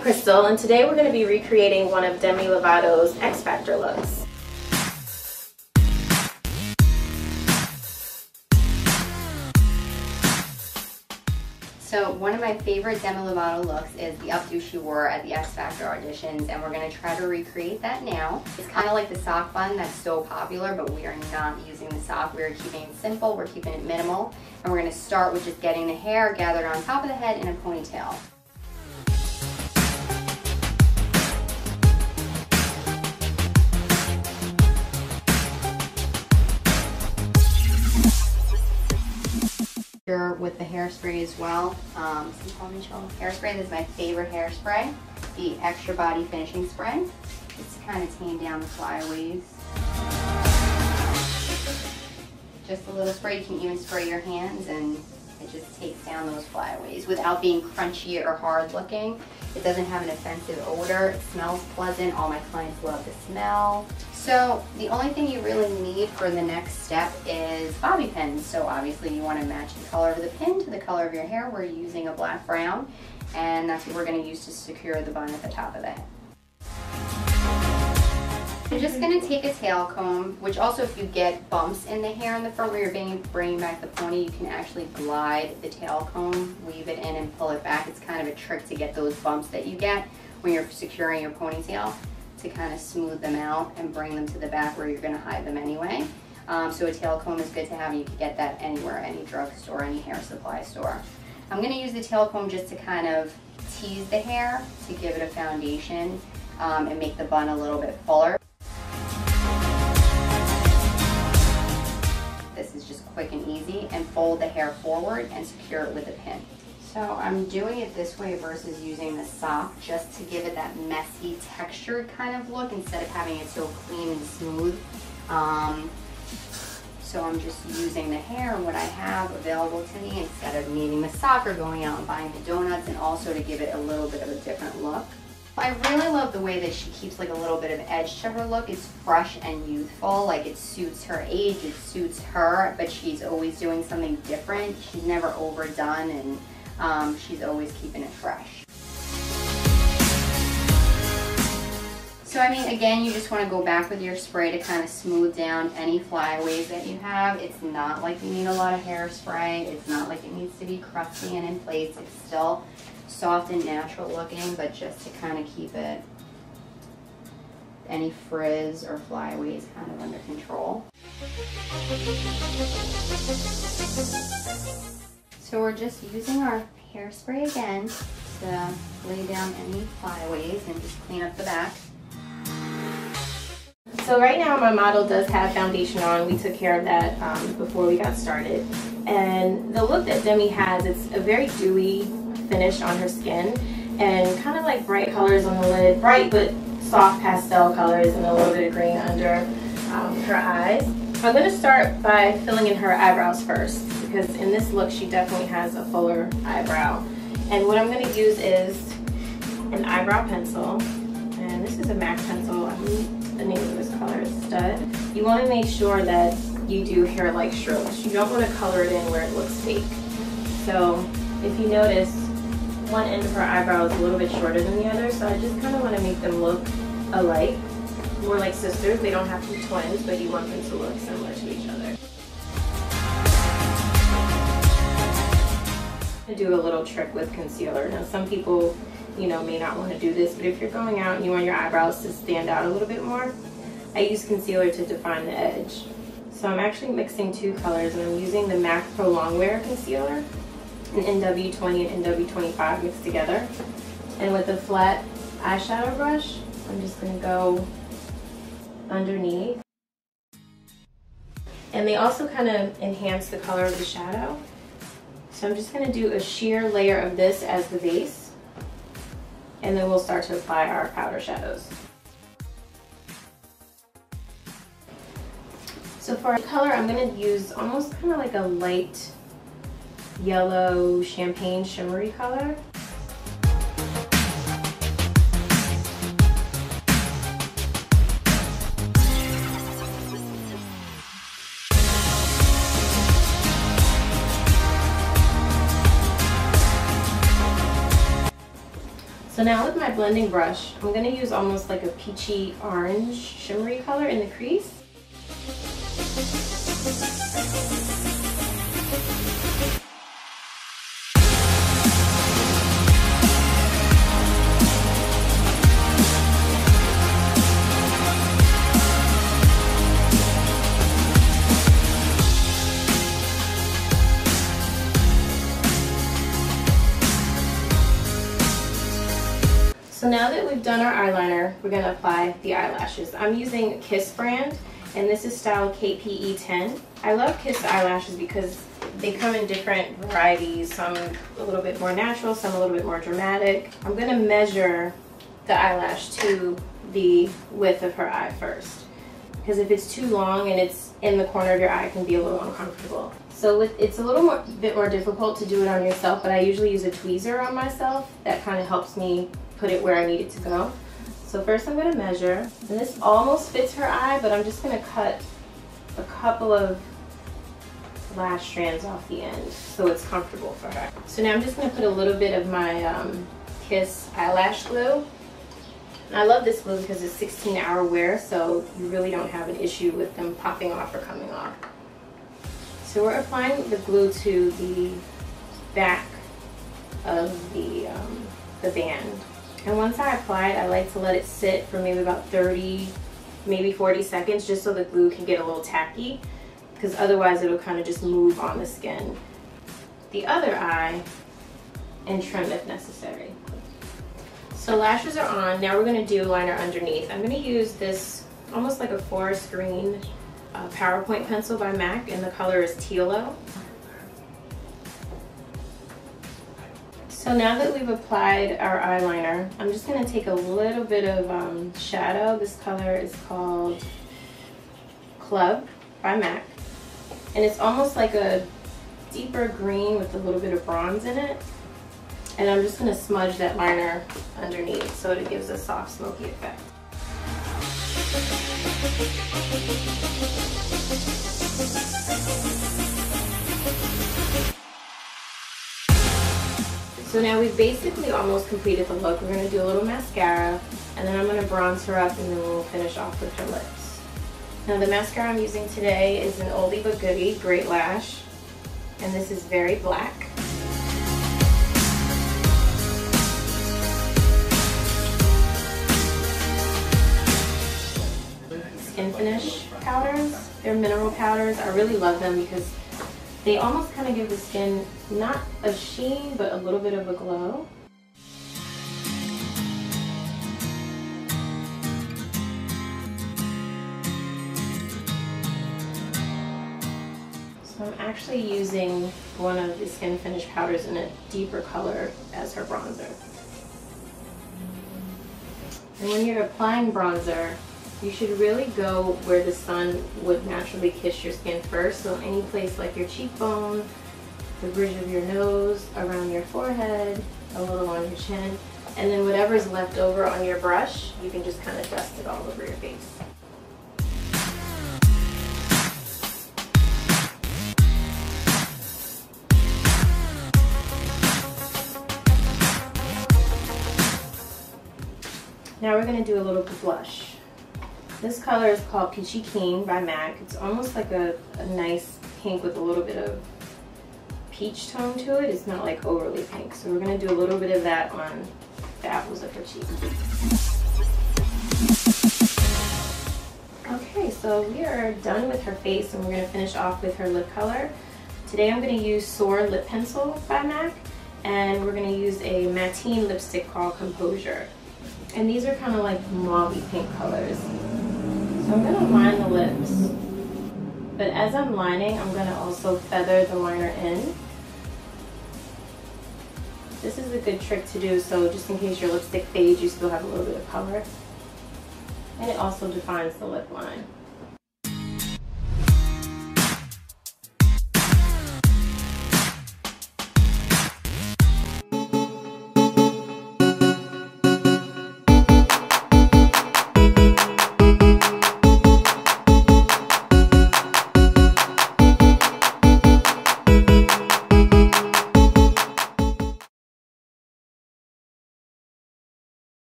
I'm Crystal, and today we're going to be recreating one of Demi Lovato's X Factor looks. So one of my favorite Demi Lovato looks is the updo she wore at the X Factor auditions, and we're going to try to recreate that now. It's kind of like the sock bun that's so popular, but we are not using the sock. We are keeping it simple, we're keeping it minimal, and we're going to start with just getting the hair gathered on top of the head in a ponytail. With the hairspray as well. Hairspray, this is my favorite hairspray, the Extra Body Finishing Spray. Just to kind of tame down the flyaways. Just a little spray, you can even spray your hands and it just takes down those flyaways without being crunchy or hard looking. It doesn't have an offensive odor, it smells pleasant, all my clients love the smell. So the only thing you really need for the next step is bobby pins. So obviously you want to match the color of the pin to the color of your hair. We're using a black brown, and that's what we're going to use to secure the bun at the top of the head. You're just going to take a tail comb, which also if you get bumps in the hair in the front where you're bringing back the pony, you can actually glide the tail comb, weave it in and pull it back. It's kind of a trick to get those bumps that you get when you're securing your ponytail, to kind of smooth them out and bring them to the back where you're going to hide them anyway. So a tail comb is good to have, and you can get that anywhere, any drugstore, any hair supply store. I'm going to use the tail comb just to kind of tease the hair to give it a foundation and make the bun a little bit fuller. This is just quick and easy, and fold the hair forward and secure it with a pin. So I'm doing it this way versus using the sock, just to give it that messy textured kind of look instead of having it so clean and smooth. So I'm just using the hair and what I have available to me instead of needing the sock or going out and buying the donuts, and also to give it a little bit of a different look. I really love the way that she keeps like a little bit of edge to her look. It's fresh and youthful, like it suits her age, it suits her, but she's always doing something different. She's never overdone, and she's always keeping it fresh. So I mean, again, you just want to go back with your spray to kind of smooth down any flyaways that you have. It's not like you need a lot of hairspray. It's not like it needs to be crusty and in place. It's still soft and natural looking, but just to kind of keep it, any frizz or flyaways kind of under control. So we're just using our hairspray again to lay down any flyaways and just clean up the back. So right now my model does have foundation on. We took care of that before we got started. And the look that Demi has, it's a very dewy finish on her skin, and kind of like bright colors on the lid, bright but soft pastel colors, and a little bit of green under her eyes. I'm going to start by filling in her eyebrows first, because in this look she definitely has a fuller eyebrow. And what I'm going to use is an eyebrow pencil, and this is a MAC pencil. I believe the name of this color is Stud. You want to make sure that you do hair-like strokes. You don't want to color it in where it looks fake. So if you notice, one end of her eyebrow is a little bit shorter than the other, so I just kind of want to make them look alike, more like sisters. They don't have to be twins, but you want them to look similar to each other. I do a little trick with concealer. Now some people, you know, may not want to do this, but if you're going out and you want your eyebrows to stand out a little bit more, I use concealer to define the edge. So I'm actually mixing two colors, and I'm using the MAC Pro Longwear Concealer, an NW20 and NW25 mixed together. And with a flat eyeshadow brush, I'm just going to go underneath. And they also kind of enhance the color of the shadow. So I'm just going to do a sheer layer of this as the base, and then we'll start to apply our powder shadows. So for our color, I'm going to use almost kind of like a light yellow champagne shimmery color. So now with my blending brush, I'm going to use almost like a peachy orange shimmery color in the crease. So now that we've done our eyeliner, we're going to apply the eyelashes. I'm using Kiss brand, and this is style KPE10. I love Kiss eyelashes because they come in different varieties, some a little bit more natural, some a little bit more dramatic. I'm going to measure the eyelash to the width of her eye first, because if it's too long and it's in the corner of your eye, it can be a little uncomfortable. So it's a bit more difficult to do it on yourself, but I usually use a tweezer on myself. That kind of helps me put it where I need it to go. So first I'm going to measure, and this almost fits her eye, but I'm just going to cut a couple of lash strands off the end so it's comfortable for her. So now I'm just going to put a little bit of my Kiss eyelash glue. And I love this glue because it's 16-hour wear, so you really don't have an issue with them popping off or coming off. So we're applying the glue to the back of the band. And once I apply it, I like to let it sit for maybe about 30, maybe 40 seconds, just so the glue can get a little tacky, because otherwise it'll kind of just move on the skin. The other eye, and trim if necessary. So lashes are on. Now we're going to do liner underneath. I'm going to use this almost like a forest green PowerPoint pencil by MAC, and the color is Tealo. So now that we've applied our eyeliner, I'm just going to take a little bit of shadow. This color is called Club by MAC, and it's almost like a deeper green with a little bit of bronze in it. And I'm just going to smudge that liner underneath so it gives a soft, smoky effect. So now we've basically almost completed the look. We're going to do a little mascara, and then I'm going to bronze her up, and then we'll finish off with her lips. Now the mascara I'm using today is an oldie but goodie, Great Lash, and this is Very Black. Skin Finish powders. They're mineral powders. I really love them because they almost kind of give the skin not a sheen, but a little bit of a glow. So I'm actually using one of the Skin Finish powders in a deeper color as her bronzer. And when you're applying bronzer, you should really go where the sun would naturally kiss your skin first. So any place like your cheekbone, the bridge of your nose, around your forehead, a little on your chin, and then whatever's left over on your brush, you can just kind of dust it all over your face. Now we're going to do a little blush. This color is called Peachy Keen by MAC. It's almost like a nice pink with a little bit of peach tone to it. It's not like overly pink. So we're going to do a little bit of that on the apples of her cheek. Okay, so we are done with her face, and we're going to finish off with her lip color. Today I'm going to use Soar Lip Pencil by MAC, and we're going to use a matte lipstick called Composure. And these are kind of like mauvey pink colors. So I'm going to line the lips, but as I'm lining, I'm going to also feather the liner in. This is a good trick to do, so just in case your lipstick fades, you still have a little bit of color. And it also defines the lip line.